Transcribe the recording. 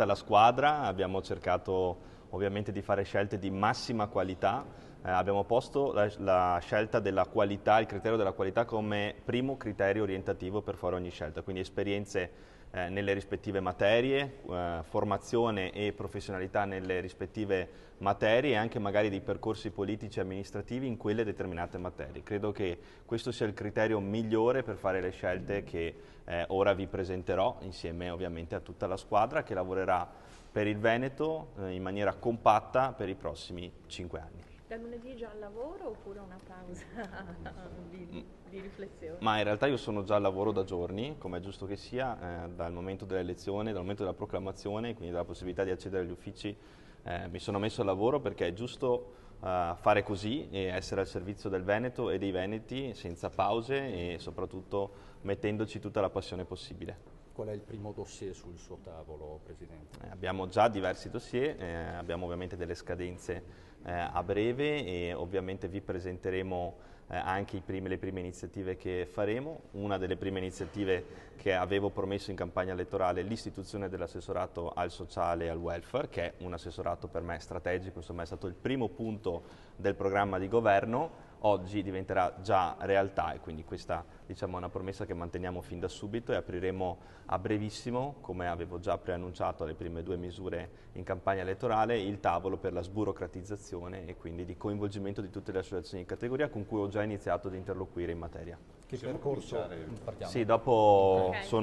questa è la squadra, abbiamo cercato ovviamente di fare scelte di massima qualità, abbiamo posto la scelta della qualità, il criterio della qualità come primo criterio orientativo per fare ogni scelta, quindi esperienze nelle rispettive materie, formazione e professionalità nelle rispettive materie e anche magari dei percorsi politici e amministrativi in quelle determinate materie. Credo che questo sia il criterio migliore per fare le scelte che ora vi presenterò insieme ovviamente a tutta la squadra che lavorerà per il Veneto in maniera compatta per i prossimi 5 anni. Da lunedì già al lavoro oppure una pausa di riflessione? Ma in realtà io sono già al lavoro da giorni, come è giusto che sia, dal momento dell'elezione, dal momento della proclamazione, quindi dalla possibilità di accedere agli uffici, mi sono messo al lavoro perché è giusto fare così e essere al servizio del Veneto e dei Veneti senza pause e soprattutto mettendoci tutta la passione possibile. Qual è il primo dossier sul suo tavolo, Presidente? Abbiamo già diversi dossier, abbiamo ovviamente delle scadenze a breve e ovviamente vi presenteremo anche le prime iniziative che faremo. Una delle prime iniziative che avevo promesso in campagna elettorale è l'istituzione dell'assessorato al sociale e al welfare, che è un assessorato per me strategico, insomma è stato il primo punto del programma di governo. Oggi diventerà già realtà e quindi questa diciamo, è una promessa che manteniamo fin da subito e apriremo a brevissimo, come avevo già preannunciato alle prime 2 misure in campagna elettorale, il tavolo per la sburocratizzazione e quindi di coinvolgimento di tutte le associazioni di categoria con cui ho già iniziato ad interloquire in materia. Che percorso partiamo? Sì, dopo sono